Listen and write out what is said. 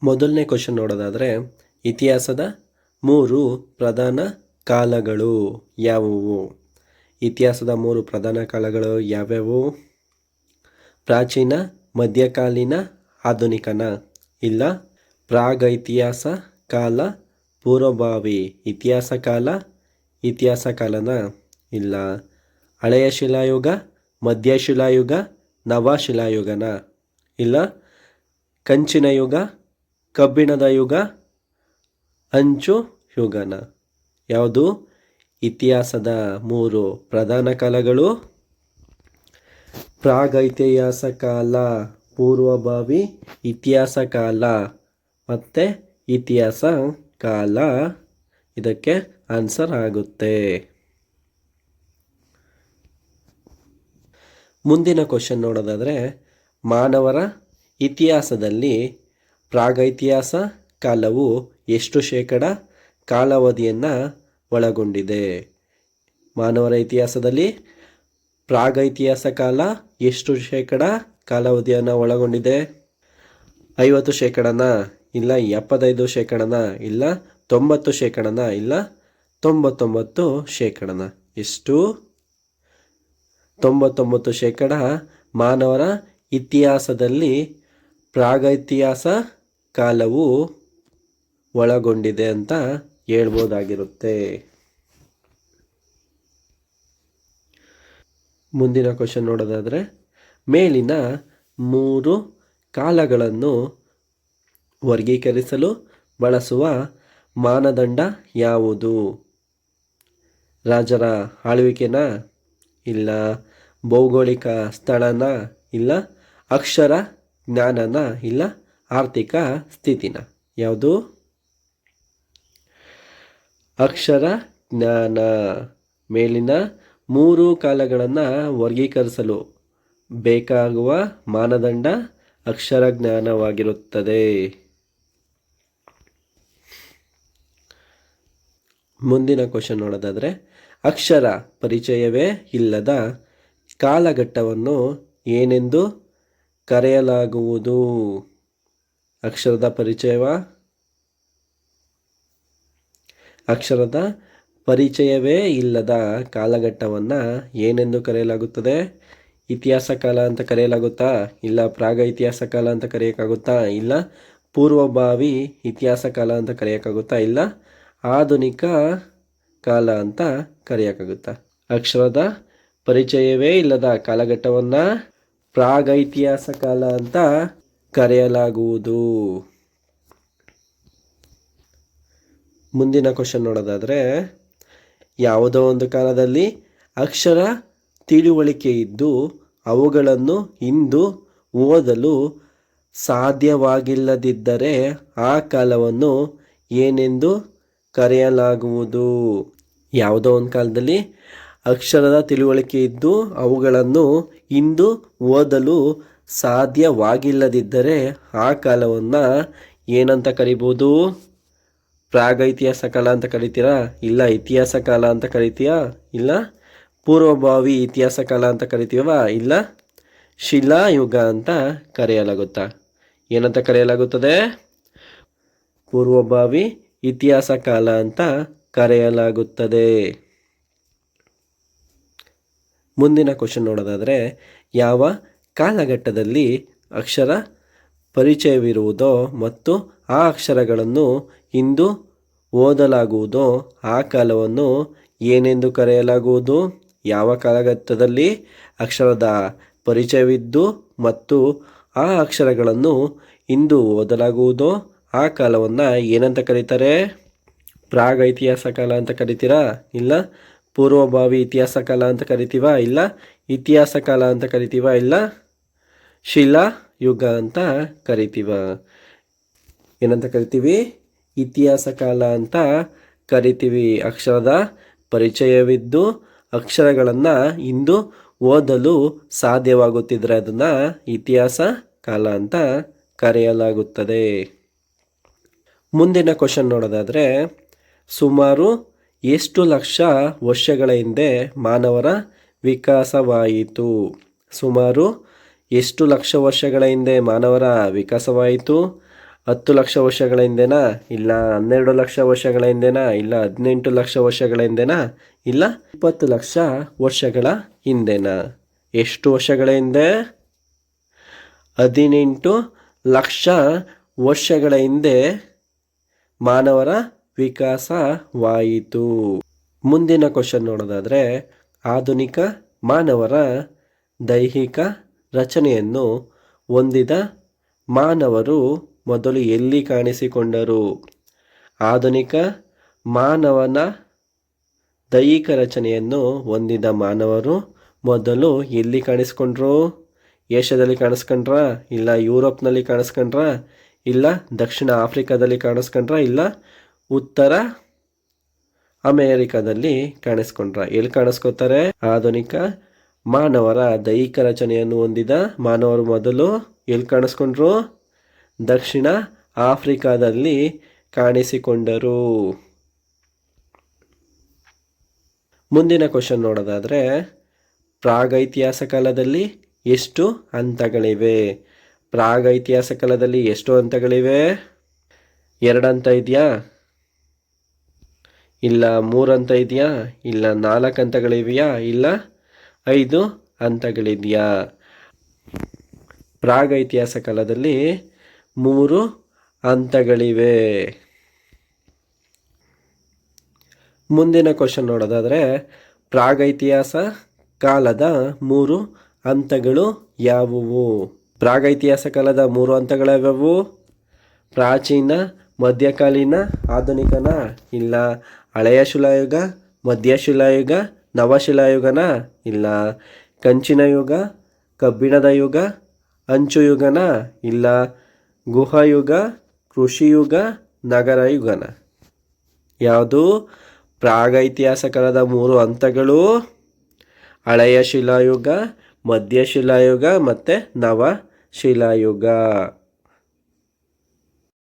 ಮೊದಲನೇ ಕ್ವಶನ್ ನೋಡೋದಾದರೆ, ಇತಿಹಾಸದ 3 ಪ್ರಧಾನ ಕಾಲಗಳು ಯಾವುವು? ಇತಿಹಾಸದ 3 ಪ್ರಧಾನ ಕಾಲಗಳು ಯಾವ್ಯಾವು? ಪ್ರಾಚೀನ, ಮಧ್ಯಕಾಲೀನ, ಆಧುನಿಕನ? ಇಲ್ಲ. ಪ್ರಾಗೈತಿಹಾಸ ಕಾಲ, ಪೂರ್ವಭಾವಿ ಇತಿಹಾಸ ಕಾಲ, ಇತಿಹಾಸ ಕಾಲನ? ಇಲ್ಲ. ಹಳೆಯ ಶಿಲಾಯುಗ, ಮಧ್ಯಶಿಲಾಯುಗ, ನವಶಿಲಾಯುಗನ? ಇಲ್ಲ. ಕಂಚಿನ ಯುಗ, ಕಬ್ಬಿಣದ ಯುಗ, ಅಂಚು ಯುಗನ? ಯಾವುದು? ಇತಿಹಾಸದ 3 ಪ್ರಧಾನ ಕಾಲಗಳು ಪ್ರಾಗೈತಿಹಾಸ ಕಾಲ, ಪೂರ್ವಭಾವಿ ಇತಿಹಾಸ ಕಾಲ ಮತ್ತು ಇತಿಹಾಸ ಕಾಲ. ಇದಕ್ಕೆ ಆನ್ಸರ್ ಆಗುತ್ತೆ. ಮುಂದಿನ ಕ್ವಶನ್ ನೋಡೋದಾದರೆ, ಮಾನವರ ಇತಿಹಾಸದಲ್ಲಿ ಪ್ರಾಗೈತಿಹಾಸ ಕಾಲವು ಎಷ್ಟು ಶೇಕಡ ಕಾಲಾವಧಿಯನ್ನು ಒಳಗೊಂಡಿದೆ? ಮಾನವರ ಇತಿಹಾಸದಲ್ಲಿ ಪ್ರಾಗೈತಿಹಾಸ ಕಾಲ ಎಷ್ಟು ಶೇಕಡ ಕಾಲಾವಧಿಯನ್ನು ಒಳಗೊಂಡಿದೆ? 50%? ಇಲ್ಲ. 75%? ಇಲ್ಲ. 90%? ಇಲ್ಲ. 99%? ಎಷ್ಟು? 99% ಮಾನವರ ಇತಿಹಾಸದಲ್ಲಿ ಪ್ರಾಗೈತಿಹಾಸ ಕಾಲವು ಒಳಗೊಂಡಿದೆ ಅಂತ ಹೇಳ್ಬೋದಾಗಿರುತ್ತೆ. ಮುಂದಿನ ಕ್ವಶನ್ ನೋಡೋದಾದರೆ, ಮೇಲಿನ 3 ಕಾಲಗಳನ್ನು ವರ್ಗೀಕರಿಸಲು ಬಳಸುವ ಮಾನದಂಡ ಯಾವುದು? ರಾಜರ ಆಳ್ವಿಕೆನ? ಇಲ್ಲ. ಭೌಗೋಳಿಕ ಸ್ಥಳನ? ಇಲ್ಲ. ಅಕ್ಷರ ಜ್ಞಾನನ? ಇಲ್ಲ. ಆರ್ಥಿಕ ಸ್ಥಿತಿನ? ಯಾವುದು? ಅಕ್ಷರ ಜ್ಞಾನ. ಮೇಲಿನ 3 ಕಾಲಗಳನ್ನು ವರ್ಗೀಕರಿಸಲು ಬೇಕಾಗುವ ಮಾನದಂಡ ಅಕ್ಷರ ಜ್ಞಾನವಾಗಿರುತ್ತದೆ. ಮುಂದಿನ ಕ್ವಶನ್ ನೋಡೋದಾದರೆ, ಅಕ್ಷರ ಪರಿಚಯವೇ ಇಲ್ಲದ ಕಾಲಘಟ್ಟವನ್ನು ಏನೆಂದು ಕರೆಯಲಾಗುವುದು? ಅಕ್ಷರದ ಪರಿಚಯವೇ ಇಲ್ಲದ ಕಾಲಘಟ್ಟವನ್ನು ಏನೆಂದು ಕರೆಯಲಾಗುತ್ತದೆ? ಇತಿಹಾಸ ಕಾಲ ಅಂತ ಕರೆಯಲಾಗುತ್ತಾ? ಇಲ್ಲ. ಪ್ರಾಗ ಇತಿಹಾಸ ಕಾಲ ಅಂತ ಕರೆಯೋಕ್ಕಾಗುತ್ತಾ? ಇಲ್ಲ. ಪೂರ್ವಭಾವಿ ಇತಿಹಾಸ ಕಾಲ ಅಂತ ಕರೆಯೋಕ್ಕಾಗುತ್ತಾ? ಇಲ್ಲ. ಆಧುನಿಕ ಕಾಲ ಅಂತ ಕರೆಯೋಕ್ಕಾಗುತ್ತಾ? ಅಕ್ಷರದ ಪರಿಚಯವೇ ಇಲ್ಲದ ಕಾಲಘಟ್ಟವನ್ನು ಪ್ರಾಗೈತಿಹಾಸ ಕಾಲ ಅಂತ ಕರೆಯಲಾಗುವುದು. ಮುಂದಿನ ಕ್ವಶನ್ ನೋಡೋದಾದರೆ, ಯಾವುದೋ ಒಂದು ಕಾಲದಲ್ಲಿ ಅಕ್ಷರ ತಿಳುವಳಿಕೆ ಇದ್ದು ಅವುಗಳನ್ನು ಇಂದು ಓದಲು ಸಾಧ್ಯವಾಗಿಲ್ಲದಿದ್ದರೆ ಆ ಕಾಲವನ್ನು ಏನೆಂದು ಕರೆಯಲಾಗುವುದು? ಯಾವುದೋ ಒಂದು ಕಾಲದಲ್ಲಿ ಅಕ್ಷರದ ತಿಳುವಳಿಕೆ ಇದ್ದು ಅವುಗಳನ್ನು ಇಂದು ಓದಲು ಸಾಧ್ಯವಾಗಿಲ್ಲದಿದ್ದರೆ ಆ ಕಾಲವನ್ನು ಏನಂತ ಕರಿಬೋದು? ಪ್ರಾಗೈತಿಹಾಸ ಕಾಲ ಅಂತ ಕರಿತೀರಾ? ಇಲ್ಲ. ಇತಿಹಾಸ ಕಾಲ ಅಂತ ಕರಿತೀಯಾ? ಇಲ್ಲ. ಪೂರ್ವಭಾವಿ ಇತಿಹಾಸ ಕಾಲ ಅಂತ ಕರಿತೀವಾ? ಇಲ್ಲ. ಶಿಲಾಯುಗ ಅಂತ ಕರೆಯಲಾಗುತ್ತಾ? ಏನಂತ ಕರೆಯಲಾಗುತ್ತದೆ? ಪೂರ್ವಭಾವಿ ಇತಿಹಾಸ ಕಾಲ ಅಂತ ಕರೆಯಲಾಗುತ್ತದೆ. ಮುಂದಿನ ಕ್ವಶನ್ ನೋಡೋದಾದರೆ, ಯಾವ ಕಾಲಘಟ್ಟದಲ್ಲಿ ಅಕ್ಷರ ಪರಿಚಯವಿರುವುದೋ ಮತ್ತು ಆ ಅಕ್ಷರಗಳನ್ನು ಇಂದು ಓದಲಾಗುವುದೋ ಆ ಕಾಲವನ್ನು ಏನೆಂದು ಕರೆಯಲಾಗುವುದು? ಯಾವ ಕಾಲಘಟ್ಟದಲ್ಲಿ ಅಕ್ಷರದ ಪರಿಚಯವಿದ್ದು ಮತ್ತು ಆ ಅಕ್ಷರಗಳನ್ನು ಇಂದು ಓದಲಾಗುವುದೋ ಆ ಕಾಲವನ್ನು ಏನಂತ ಕರೀತಾರೆ? ಪ್ರಾಗೈತಿಹಾಸ ಕಾಲ ಅಂತ ಕರಿತೀರಾ? ಇಲ್ಲ. ಪೂರ್ವಭಾವಿ ಇತಿಹಾಸ ಕಾಲ ಅಂತ ಕರಿತೀವಾ? ಇಲ್ಲ. ಇತಿಹಾಸ ಕಾಲ ಅಂತ ಕರಿತೀವಾ? ಇಲ್ಲ. ಶಿಲಾಯುಗ ಅಂತ ಕರಿತೀವ? ಏನಂತ ಕರಿತೀವಿ? ಇತಿಹಾಸ ಕಾಲ ಅಂತ ಕರಿತೀವಿ. ಅಕ್ಷರದ ಪರಿಚಯವಿದ್ದು ಅಕ್ಷರಗಳನ್ನು ಇಂದು ಓದಲು ಸಾಧ್ಯವಾಗುತ್ತಿದ್ದರೆ ಅದನ್ನು ಇತಿಹಾಸ ಕಾಲ ಅಂತ ಕರೆಯಲಾಗುತ್ತದೆ. ಮುಂದಿನ ಕ್ವಶನ್ ನೋಡೋದಾದರೆ, ಸುಮಾರು ಎಷ್ಟು ಲಕ್ಷ ವರ್ಷಗಳ ಹಿಂದೆ ಮಾನವರ ವಿಕಾಸವಾಯಿತು? ಸುಮಾರು ಎಷ್ಟು ಲಕ್ಷ ವರ್ಷಗಳ ಹಿಂದೆ ಮಾನವರ ವಿಕಾಸವಾಯಿತು? 10 ಲಕ್ಷ ವರ್ಷಗಳ ಹಿಂದೆನಾ, ಇಲ್ಲ 12 ಲಕ್ಷ ವರ್ಷಗಳ ಹಿಂದೆನಾ, ಇಲ್ಲ 18 ಲಕ್ಷ ವರ್ಷಗಳ ಹಿಂದೆನಾ, ಇಲ್ಲ 20 ಲಕ್ಷ ವರ್ಷಗಳ ಹಿಂದೆನಾ? ಎಷ್ಟು ವರ್ಷಗಳ ಹಿಂದೆ? 18 ಲಕ್ಷ ವರ್ಷಗಳ ಹಿಂದೆ ಮಾನವರ ವಿಕಾಸವಾಯಿತು. ಮುಂದಿನ ಕ್ವಶನ್ ನೋಡೋದಾದರೆ, ಆಧುನಿಕ ಮಾನವರ ದೈಹಿಕ ರಚನೆಯನ್ನು ಹೊಂದಿದ ಮಾನವರು ಮೊದಲು ಎಲ್ಲಿ ಕಾಣಿಸಿಕೊಂಡರು? ಆಧುನಿಕ ಮಾನವನ ದೈಹಿಕ ರಚನೆಯನ್ನು ಹೊಂದಿದ ಮಾನವರು ಮೊದಲು ಎಲ್ಲಿ ಕಾಣಿಸ್ಕೊಂಡ್ರು? ಏಷ್ಯಾದಲ್ಲಿ ಕಾಣಿಸ್ಕೊಂಡ್ರ, ಇಲ್ಲ ಯುರೋಪ್ನಲ್ಲಿ ಕಾಣಿಸ್ಕೊಂಡ್ರ, ಇಲ್ಲ ದಕ್ಷಿಣ ಆಫ್ರಿಕಾದಲ್ಲಿ ಕಾಣಿಸ್ಕೊಂಡ್ರ, ಇಲ್ಲ ಉತ್ತರ ಅಮೇರಿಕಾದಲ್ಲಿ ಕಾಣಿಸ್ಕೊಂಡ್ರ? ಎಲ್ಲಿ ಕಾಣಿಸ್ಕೋತಾರೆ? ಆಧುನಿಕ ಮಾನವರ ದೈಹಿಕ ರಚನೆಯನ್ನು ಹೊಂದಿದ ಮಾನವರು ಮೊದಲು ಎಲ್ಲಿ ಕಾಣಿಸ್ಕೊಂಡ್ರು? ದಕ್ಷಿಣ ಆಫ್ರಿಕಾದಲ್ಲಿ ಕಾಣಿಸಿಕೊಂಡರು. ಮುಂದಿನ ಕ್ವಶನ್ ನೋಡೋದಾದರೆ, ಪ್ರಾಗೈತಿಹಾಸ ಕಾಲದಲ್ಲಿ ಎಷ್ಟು ಹಂತಗಳಿವೆ? ಪ್ರಾಗೈತಿಹಾಸ ಕಾಲದಲ್ಲಿ ಎಷ್ಟು ಹಂತಗಳಿವೆ? 2 ಹಂತ ಇದೆಯಾ, ಇಲ್ಲ 3 ಹಂತ ಇದೆಯಾ, ಇಲ್ಲ 4 ಹಂತಗಳಿವೆಯಾ, ಇಲ್ಲ 5 ಹಂತಗಳಿದೆಯಾ? ಪ್ರಾಗೈತಿಹಾಸ ಕಾಲದಲ್ಲಿ 3 ಹಂತಗಳಿವೆ. ಮುಂದಿನ ಕ್ವಶನ್ ನೋಡೋದಾದರೆ, ಪ್ರಾಗೈತಿಹಾಸ ಕಾಲದ 3 ಹಂತಗಳು ಯಾವುವು? ಪ್ರಾಗೈತಿಹಾಸ ಕಾಲದ 3 ಹಂತಗಳ್ಯಾವುವು? ಪ್ರಾಚೀನ, ಮಧ್ಯಕಾಲೀನ, ಆಧುನಿಕನ, ಇಲ್ಲ ಹಳೆಯ ಶಿಲಾಯುಗ, ಮಧ್ಯಶಿಲಾಯುಗ, ನವಶಿಲಾಯುಗನ, ಇಲ್ಲ ಕಂಚಿನ ಯುಗ, ಕಬ್ಬಿಣದ ಯುಗ, ಅಂಚು ಯುಗನ, ಇಲ್ಲ ಗುಹಯುಗ, ಕೃಷಿಯುಗ, ನಗರ ಯುಗನ? ಯಾವುದು? ಪ್ರಾಗೈತಿಹಾಸ ಕಾಲದ 3 ಹಂತಗಳು ಹಳೆಯ ಶಿಲಾಯುಗ, ಮಧ್ಯಶಿಲಾಯುಗ ಮತ್ತು ನವಶಿಲಾಯುಗ.